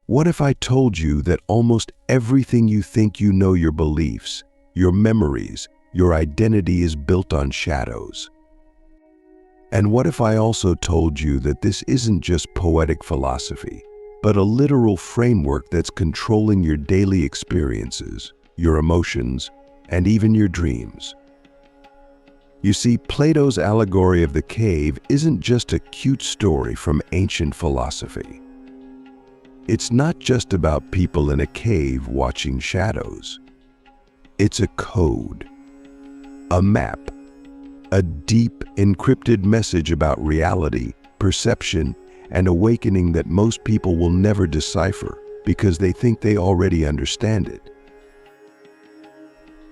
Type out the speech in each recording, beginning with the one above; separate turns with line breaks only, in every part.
What if I told you that almost everything you think you know, your beliefs, your memories, your identity is built on shadows? And what if I also told you that this isn't just poetic philosophy, but a literal framework that's controlling your daily experiences, your emotions, and even your dreams? You see, Plato's Allegory of the Cave isn't just a cute story from ancient philosophy. It's not just about people in a cave watching shadows. It's a code, a map, a deep, encrypted message about reality, perception, and awakening that most people will never decipher because they think they already understand it.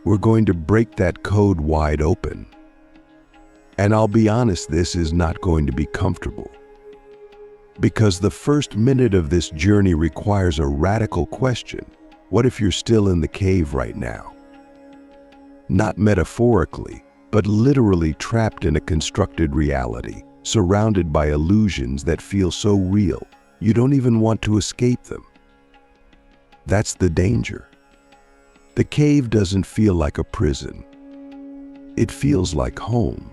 We're going to break that code wide open. And I'll be honest, this is not going to be comfortable. Because the first minute of this journey requires a radical question. What if you're still in the cave right now? Not metaphorically, but literally trapped in a constructed reality, surrounded by illusions that feel so real, you don't even want to escape them. That's the danger. The cave doesn't feel like a prison. It feels like home.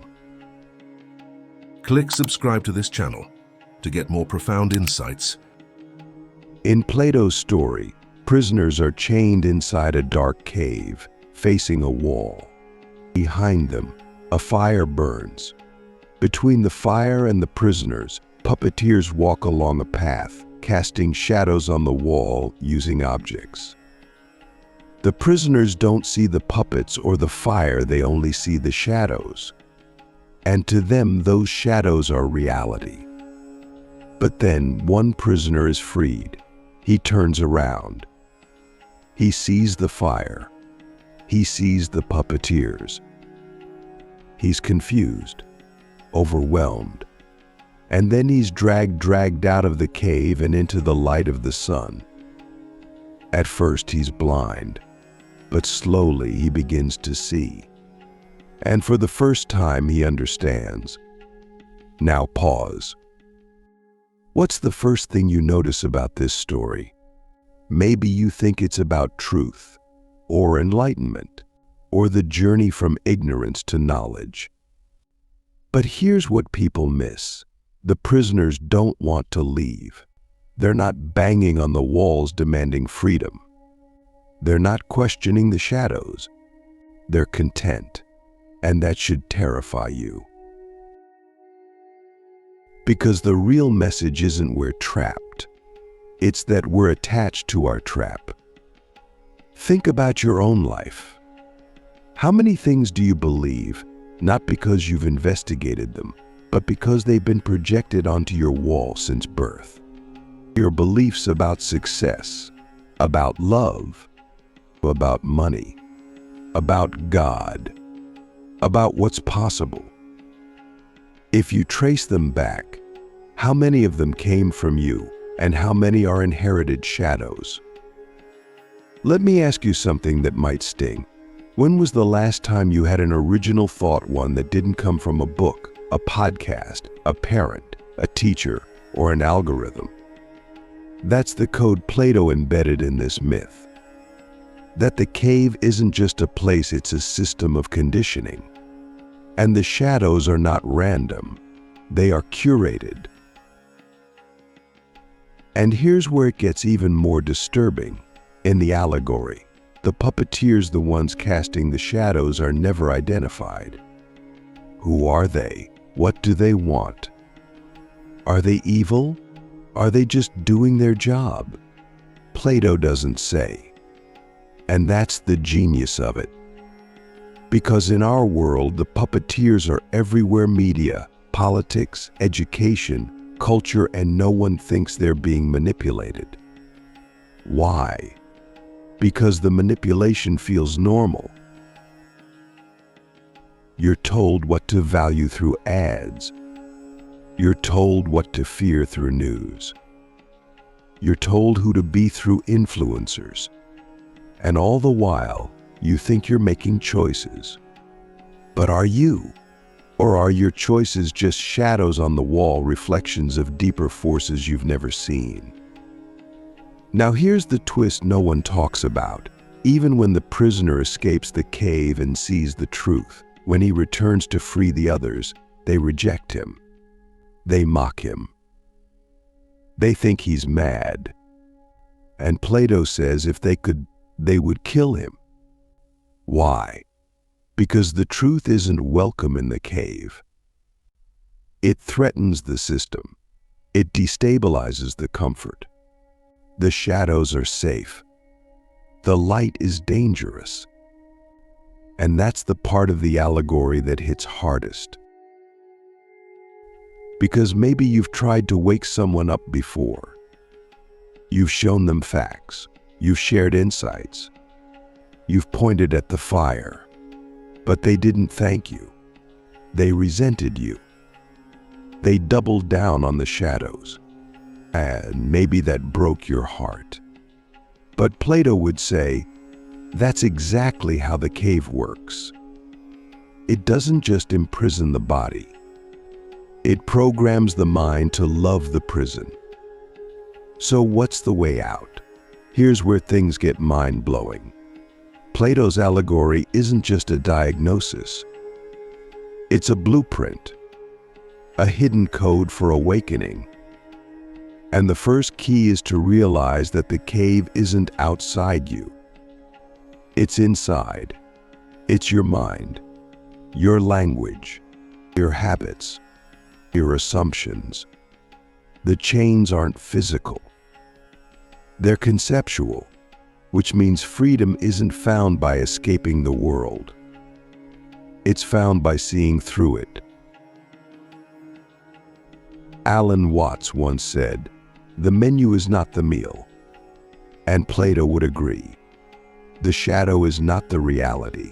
Click subscribe to this channel to get more profound insights.
In Plato's story, prisoners are chained inside a dark cave, facing a wall. Behind them, a fire burns. Between the fire and the prisoners, puppeteers walk along a path, casting shadows on the wall using objects. The prisoners don't see the puppets or the fire, they only see the shadows. And to them, those shadows are reality. But then one prisoner is freed. He turns around. He sees the fire. He sees the puppeteers. He's confused, overwhelmed. And then he's dragged out of the cave and into the light of the sun. At first he's blind, but slowly he begins to see. And for the first time he understands. Now pause. What's the first thing you notice about this story? Maybe you think it's about truth, or enlightenment, or the journey from ignorance to knowledge. But here's what people miss. The prisoners don't want to leave. They're not banging on the walls demanding freedom. They're not questioning the shadows. They're content. And that should terrify you. Because the real message isn't we're trapped. It's that we're attached to our trap. Think about your own life. How many things do you believe, not because you've investigated them, but because they've been projected onto your wall since birth? Your beliefs about success, about love, about money, about God, about what's possible. If you trace them back, how many of them came from you and how many are inherited shadows? Let me ask you something that might sting. When was the last time you had an original thought, one that didn't come from a book, a podcast, a parent, a teacher, or an algorithm? That's the code Plato embedded in this myth. That the cave isn't just a place, it's a system of conditioning. And the shadows are not random, they are curated. And here's where it gets even more disturbing. In the allegory, the puppeteers, the ones casting the shadows, are never identified. Who are they? What do they want? Are they evil? Are they just doing their job? Plato doesn't say. And that's the genius of it. Because in our world, the puppeteers are everywhere: media, politics, education, culture, and no one thinks they're being manipulated. Why? Because the manipulation feels normal. You're told what to value through ads. You're told what to fear through news. You're told who to be through influencers. And all the while, you think you're making choices. But are you? Or are your choices just shadows on the wall, reflections of deeper forces you've never seen? Now here's the twist no one talks about. Even when the prisoner escapes the cave and sees the truth, when he returns to free the others, they reject him. They mock him. They think he's mad. And Plato says if they could, they would kill him. Why? Because the truth isn't welcome in the cave. It threatens the system. It destabilizes the comfort. The shadows are safe. The light is dangerous. And that's the part of the allegory that hits hardest. Because maybe you've tried to wake someone up before. You've shown them facts. You've shared insights. You've pointed at the fire. But they didn't thank you. They resented you. They doubled down on the shadows. And maybe that broke your heart. But Plato would say, that's exactly how the cave works. It doesn't just imprison the body. It programs the mind to love the prison. So what's the way out? Here's where things get mind-blowing. Plato's allegory isn't just a diagnosis. It's a blueprint, a hidden code for awakening. And the first key is to realize that the cave isn't outside you. It's inside. It's your mind, your language, your habits, your assumptions. The chains aren't physical. They're conceptual, which means freedom isn't found by escaping the world. It's found by seeing through it. Alan Watts once said, "The menu is not the meal." And Plato would agree. The shadow is not the reality.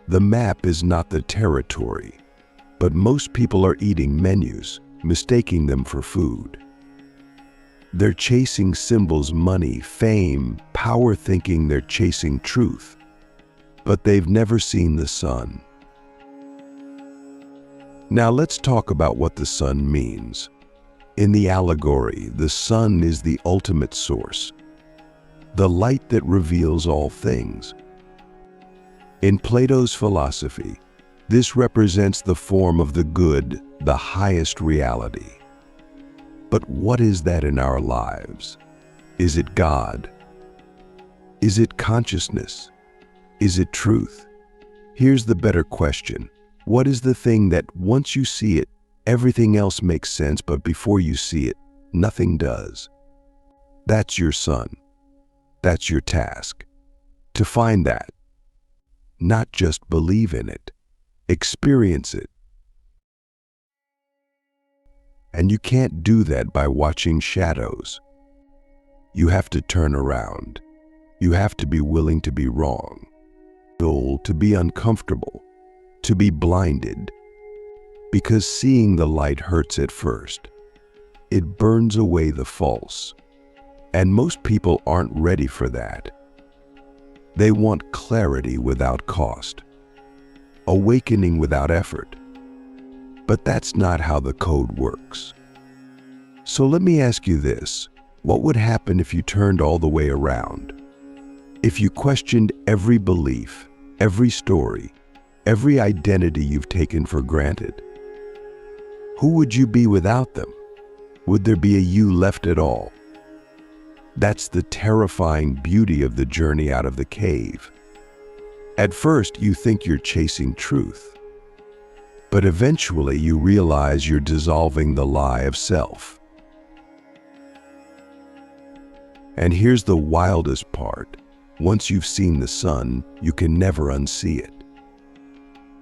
The map is not the territory. But most people are eating menus, mistaking them for food. They're chasing symbols, money, fame, power, thinking they're chasing truth. But they've never seen the sun. Now let's talk about what the sun means. In the allegory, the sun is the ultimate source, the light that reveals all things. In Plato's philosophy, this represents the form of the good, the highest reality. But what is that in our lives? Is it God? Is it consciousness? Is it truth? Here's the better question. What is the thing that once you see it, everything else makes sense, but before you see it, nothing does? That's your sun. That's your task. To find that. Not just believe in it. Experience it. And you can't do that by watching shadows. You have to turn around. You have to be willing to be wrong. To be uncomfortable. To be blinded. Because seeing the light hurts at first. It burns away the false. And most people aren't ready for that. They want clarity without cost. Awakening without effort. But that's not how the code works. So let me ask you this. What would happen if you turned all the way around? If you questioned every belief, every story, every identity you've taken for granted? Who would you be without them? Would there be a you left at all? That's the terrifying beauty of the journey out of the cave. At first, you think you're chasing truth. But eventually you realize you're dissolving the lie of self. And here's the wildest part. Once you've seen the sun, you can never unsee it.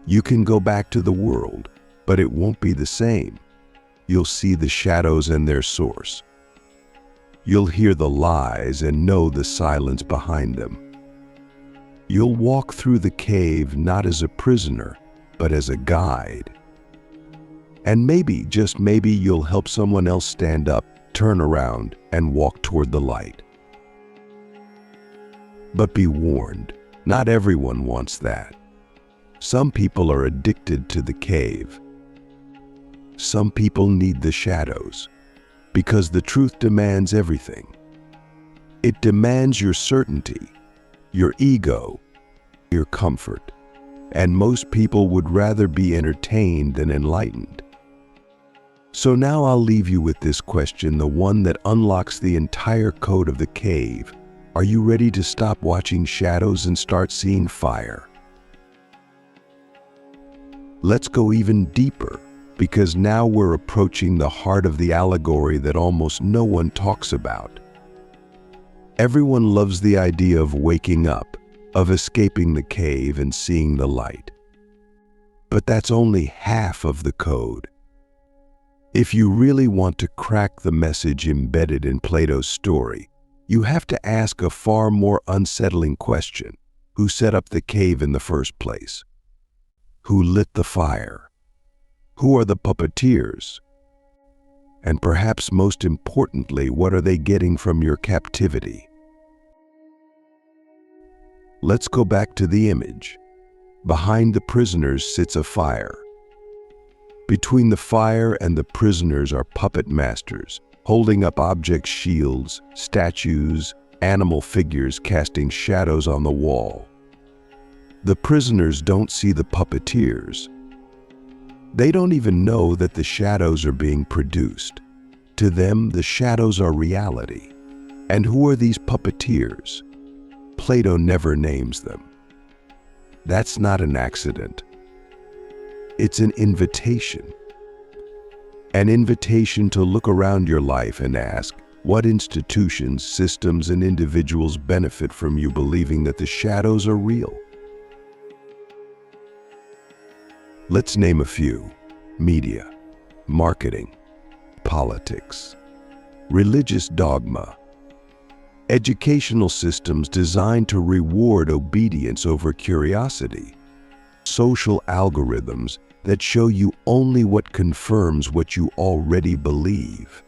You can go back to the world, but it won't be the same. You'll see the shadows and their source. You'll hear the lies and know the silence behind them. You'll walk through the cave not as a prisoner, but as a guide. And maybe, just maybe, you'll help someone else stand up, turn around, and walk toward the light. But be warned, not everyone wants that. Some people are addicted to the cave. Some people need the shadows, because the truth demands everything. It demands your certainty, your ego, your comfort, and most people would rather be entertained than enlightened. So now I'll leave you with this question, the one that unlocks the entire code of the cave. Are you ready to stop watching shadows and start seeing fire? Let's go even deeper, because now we're approaching the heart of the allegory that almost no one talks about. Everyone loves the idea of waking up, of escaping the cave and seeing the light. But that's only half of the code. If you really want to crack the message embedded in Plato's story, you have to ask a far more unsettling question. Who set up the cave in the first place? Who lit the fire? Who are the puppeteers? And perhaps most importantly, what are they getting from your captivity? Let's go back to the image. Behind the prisoners sits a fire. Between the fire and the prisoners are puppet masters, holding up objects, shields, statues, animal figures casting shadows on the wall. The prisoners don't see the puppeteers. They don't even know that the shadows are being produced. To them, the shadows are reality. And who are these puppeteers? Plato never names them. That's not an accident. It's an invitation. An invitation to look around your life and ask, what institutions, systems, and individuals benefit from you believing that the shadows are real? Let's name a few: media, marketing, politics, religious dogma, educational systems designed to reward obedience over curiosity, social algorithms that show you only what confirms what you already believe.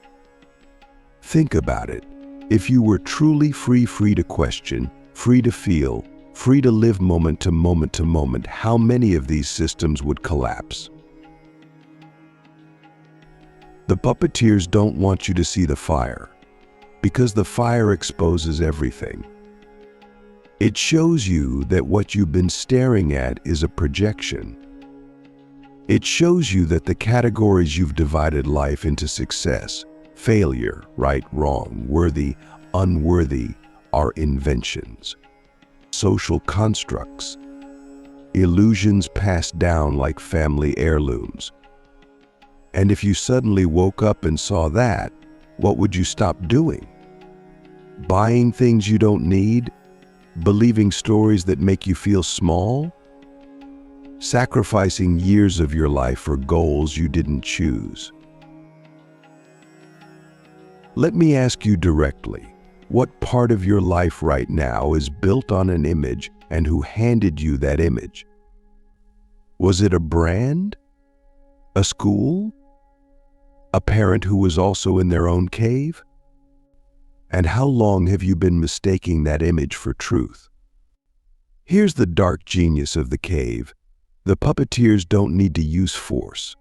Think about it. If you were truly free to question, free to feel, free to live moment to moment to moment, how many of these systems would collapse? The puppeteers don't want you to see the fire, because the fire exposes everything. It shows you that what you've been staring at is a projection. It shows you that the categories you've divided life into: success, failure, right, wrong, worthy, unworthy, are inventions, social constructs, illusions passed down like family heirlooms. And if you suddenly woke up and saw that, what would you stop doing? Buying things you don't need? Believing stories that make you feel small? Sacrificing years of your life for goals you didn't choose? Let me ask you directly, what part of your life right now is built on an image, and who handed you that image? Was it a brand? A school? A parent who was also in their own cave? And how long have you been mistaking that image for truth? Here's the dark genius of the cave. The puppeteers don't need to use force.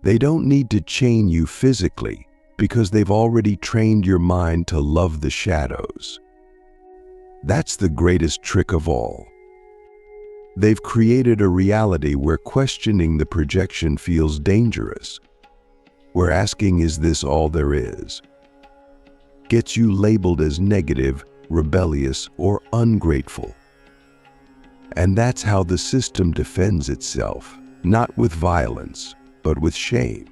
They don't need to chain you physically, because they've already trained your mind to love the shadows. That's the greatest trick of all. They've created a reality where questioning the projection feels dangerous, where asking, "Is this all there is?" gets you labeled as negative, rebellious, or ungrateful. And that's how the system defends itself, not with violence, but with shame.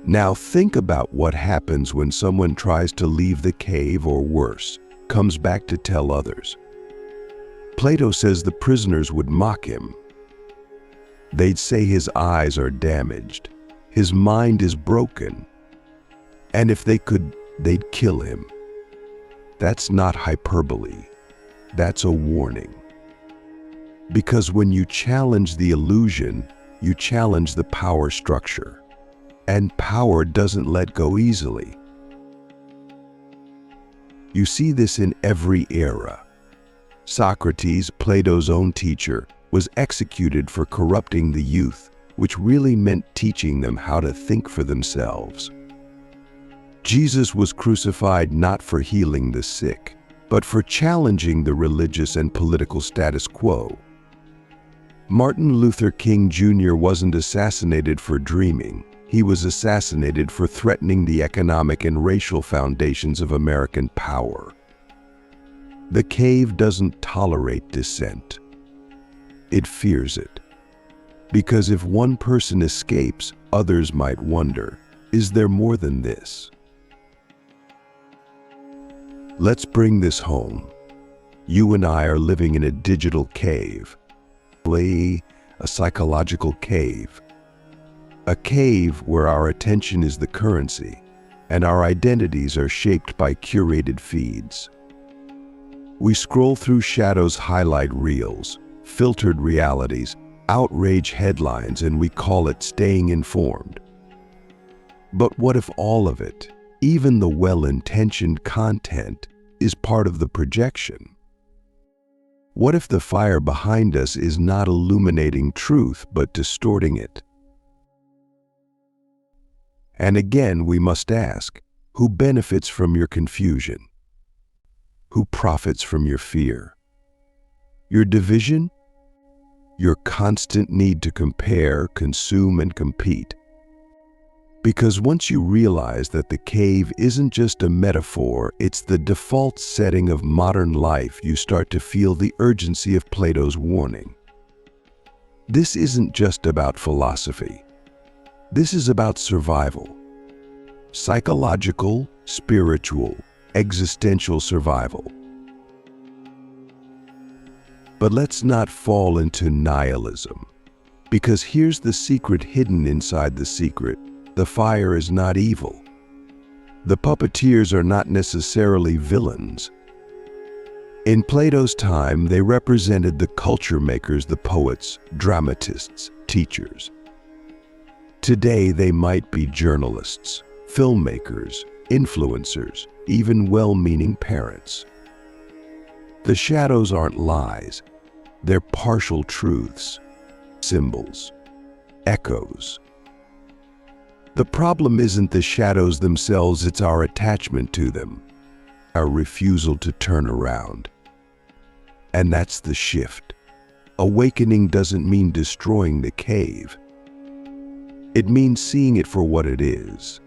Now think about what happens when someone tries to leave the cave, or worse, comes back to tell others. Plato says the prisoners would mock him. They'd say his eyes are damaged, his mind is broken, and if they could, they'd kill him. That's not hyperbole. That's a warning. Because when you challenge the illusion, you challenge the power structure. And power doesn't let go easily. You see this in every era. Socrates, Plato's own teacher, was executed for corrupting the youth, which really meant teaching them how to think for themselves. Jesus was crucified not for healing the sick, but for challenging the religious and political status quo. Martin Luther King Jr. wasn't assassinated for dreaming. He was assassinated for threatening the economic and racial foundations of American power. The cave doesn't tolerate dissent. It fears it. Because if one person escapes, others might wonder, is there more than this? Let's bring this home. You and I are living in a digital cave, a psychological cave. A cave where our attention is the currency, and our identities are shaped by curated feeds. We scroll through shadows, highlight reels, filtered realities, outrage headlines, and we call it staying informed. But what if all of it, even the well-intentioned content, is part of the projection? What if the fire behind us is not illuminating truth but distorting it? And again, we must ask, who benefits from your confusion? Who profits from your fear? Your division? Your constant need to compare, consume, and compete? Because once you realize that the cave isn't just a metaphor, it's the default setting of modern life, you start to feel the urgency of Plato's warning. This isn't just about philosophy. This is about survival. Psychological, spiritual, existential survival. But let's not fall into nihilism, because here's the secret hidden inside the secret. The fire is not evil. The puppeteers are not necessarily villains. In Plato's time, they represented the culture makers, the poets, dramatists, teachers. Today, they might be journalists, filmmakers, influencers, even well-meaning parents. The shadows aren't lies. They're partial truths, symbols, echoes. The problem isn't the shadows themselves, it's our attachment to them, our refusal to turn around. And that's the shift. Awakening doesn't mean destroying the cave. It means seeing it for what it is.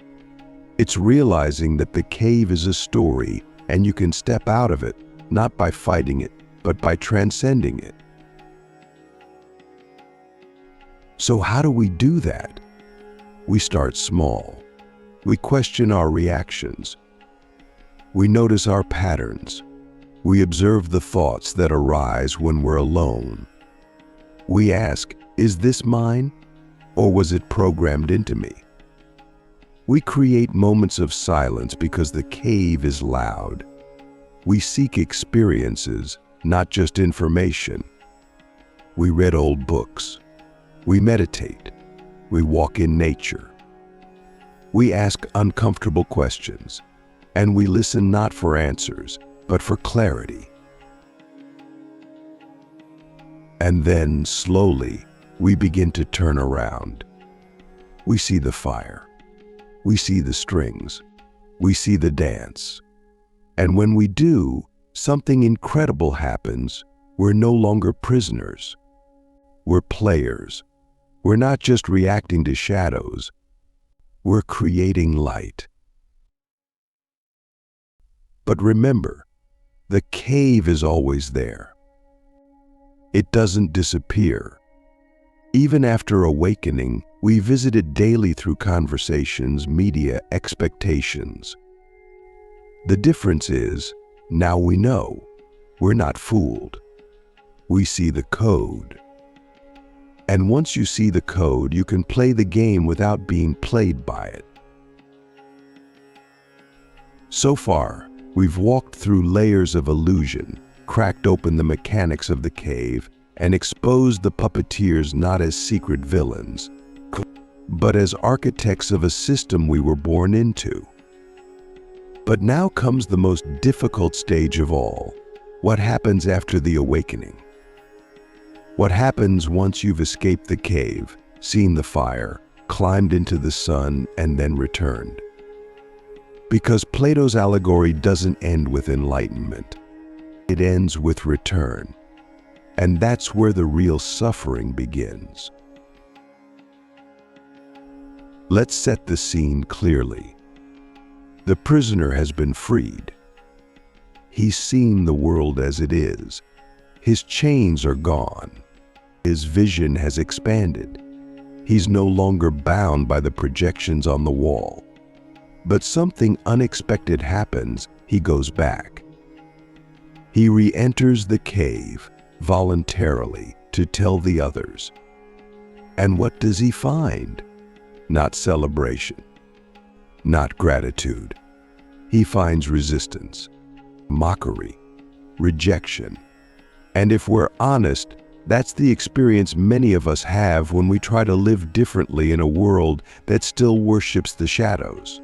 It's realizing that the cave is a story and you can step out of it, not by fighting it, but by transcending it. So how do we do that? We start small. We question our reactions. We notice our patterns. We observe the thoughts that arise when we're alone. We ask, is this mine, or was it programmed into me? We create moments of silence because the cave is loud. We seek experiences, not just information. We read old books. We meditate. We walk in nature. We ask uncomfortable questions, and we listen not for answers, but for clarity. And then, slowly, we begin to turn around. We see the fire. We see the strings. We see the dance. And when we do, something incredible happens. We're no longer prisoners. We're players. We're not just reacting to shadows. We're creating light. But remember, the cave is always there. It doesn't disappear. Even after awakening, we visit it daily through conversations, media, expectations. The difference is, now we know. We're not fooled. We see the code. And once you see the code, you can play the game without being played by it. So far, we've walked through layers of illusion, cracked open the mechanics of the cave, and exposed the puppeteers not as secret villains, but as architects of a system we were born into. But now comes the most difficult stage of all. What happens after the awakening? What happens once you've escaped the cave, seen the fire, climbed into the sun, and then returned? Because Plato's allegory doesn't end with enlightenment. It ends with return. And that's where the real suffering begins. Let's set the scene clearly. The prisoner has been freed. He's seen the world as it is. His chains are gone. His vision has expanded. He's no longer bound by the projections on the wall. But something unexpected happens. He goes back. He re-enters the cave voluntarily to tell the others. And what does he find? Not celebration, not gratitude. He finds resistance, mockery, rejection. And if we're honest, that's the experience many of us have when we try to live differently in a world that still worships the shadows.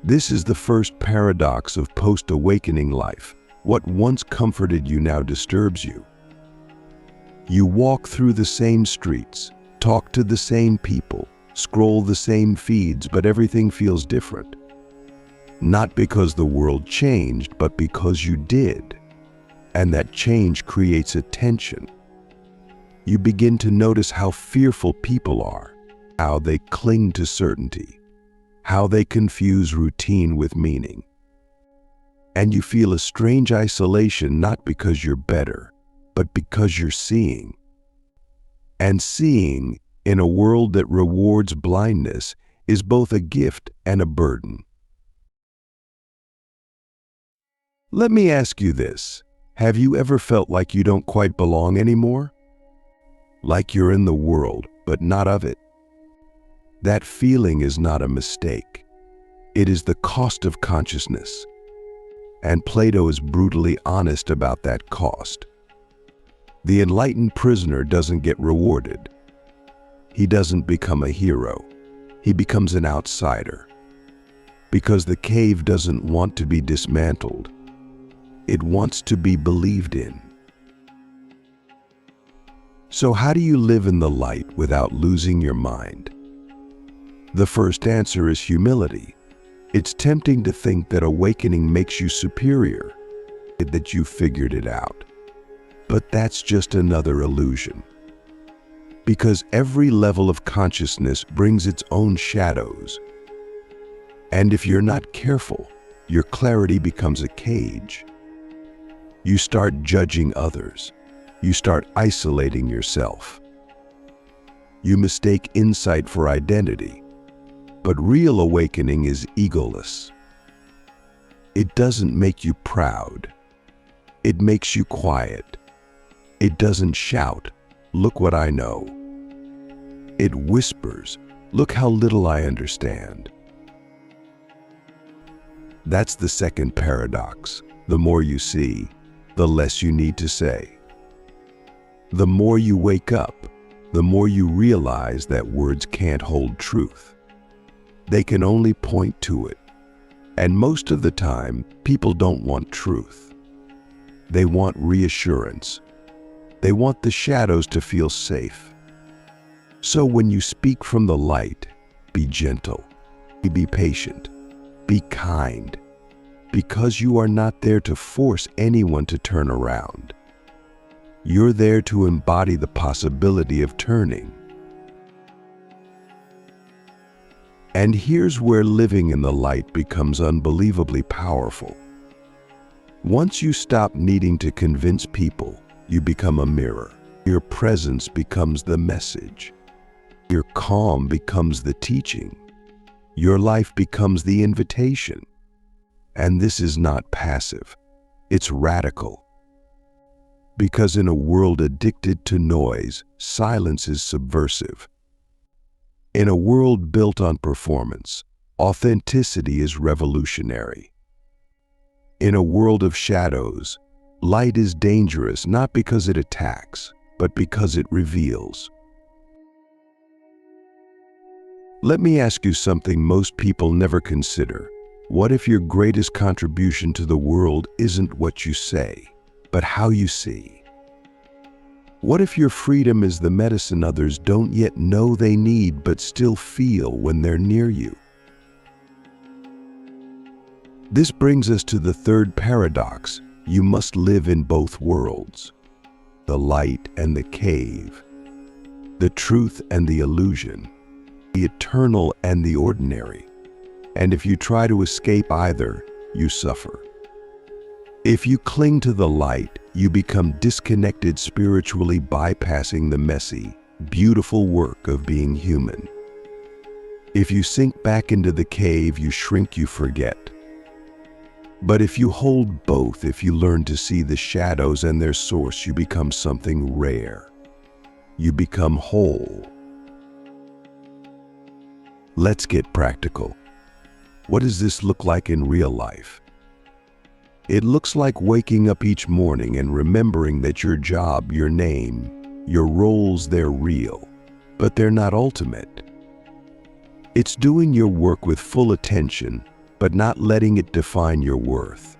This is the first paradox of post-awakening life. What once comforted you now disturbs you. You walk through the same streets, talk to the same people, scroll the same feeds, but everything feels different. Not because the world changed, but because you did. And that change creates a tension. You begin to notice how fearful people are, how they cling to certainty, how they confuse routine with meaning. And you feel a strange isolation, not because you're better, but because you're seeing. And seeing, in a world that rewards blindness, is both a gift and a burden. Let me ask you this. Have you ever felt like you don't quite belong anymore? Like you're in the world, but not of it? That feeling is not a mistake. It is the cost of consciousness. And Plato is brutally honest about that cost. The enlightened prisoner doesn't get rewarded. He doesn't become a hero. He becomes an outsider. Because the cave doesn't want to be dismantled. It wants to be believed in. So how do you live in the light without losing your mind? The first answer is humility. It's tempting to think that awakening makes you superior, that you figured it out. But that's just another illusion. Because every level of consciousness brings its own shadows. And if you're not careful, your clarity becomes a cage. You start judging others. You start isolating yourself. You mistake insight for identity. But real awakening is egoless. It doesn't make you proud. It makes you quiet. It doesn't shout, "Look what I know." It whispers, "Look how little I understand." That's the second paradox. The more you see, the less you need to say. The more you wake up, the more you realize that words can't hold truth. They can only point to it. And most of the time, people don't want truth. They want reassurance. They want the shadows to feel safe. So when you speak from the light, be gentle, be patient, be kind, because you are not there to force anyone to turn around. You're there to embody the possibility of turning. And here's where living in the light becomes unbelievably powerful. Once you stop needing to convince people, you become a mirror. Your presence becomes the message. Your calm becomes the teaching. Your life becomes the invitation. And this is not passive. It's radical. Because in a world addicted to noise, silence is subversive. In a world built on performance, authenticity is revolutionary. In a world of shadows, light is dangerous not because it attacks, but because it reveals. Let me ask you something most people never consider. What if your greatest contribution to the world isn't what you say, but how you see? What if your freedom is the medicine others don't yet know they need but still feel when they're near you? This brings us to the third paradox. You must live in both worlds, the light and the cave, the truth and the illusion, the eternal and the ordinary. And if you try to escape either, you suffer. If you cling to the light, you become disconnected spiritually, bypassing the messy, beautiful work of being human. If you sink back into the cave, you shrink, you forget. But if you hold both, if you learn to see the shadows and their source, you become something rare. You become whole. Let's get practical. What does this look like in real life? It looks like waking up each morning and remembering that your job, your name, your roles, they're real, but they're not ultimate. It's doing your work with full attention, but not letting it define your worth.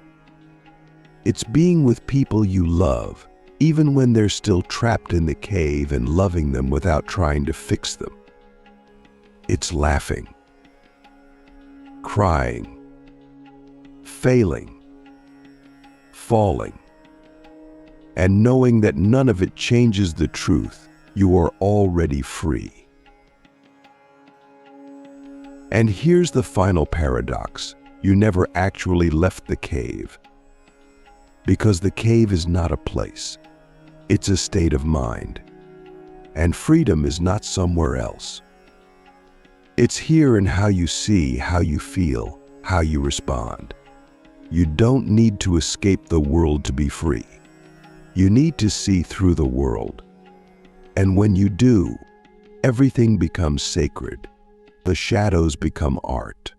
It's being with people you love, even when they're still trapped in the cave, and loving them without trying to fix them. It's laughing, crying, failing, falling, and knowing that none of it changes the truth. You are already free. And here's the final paradox. You never actually left the cave, because the cave is not a place. It's a state of mind. And freedom is not somewhere else. It's here in how you see, how you feel, how you respond. You don't need to escape the world to be free. You need to see through the world. And when you do, everything becomes sacred. The shadows become art.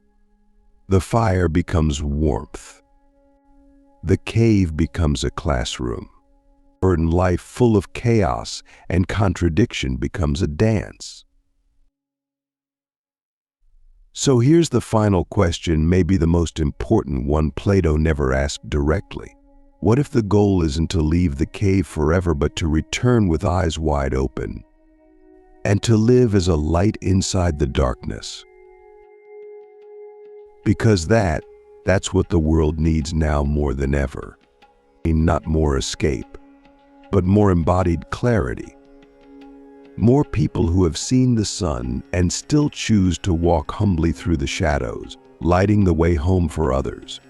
The fire becomes warmth. The cave becomes a classroom. And life full of chaos and contradiction becomes a dance. So here's the final question, maybe the most important one Plato never asked directly. What if the goal isn't to leave the cave forever, but to return with eyes wide open, and to live as a light inside the darkness? Because that's what the world needs now more than ever. Not more escape, but more embodied clarity. More people who have seen the sun and still choose to walk humbly through the shadows, lighting the way home for others.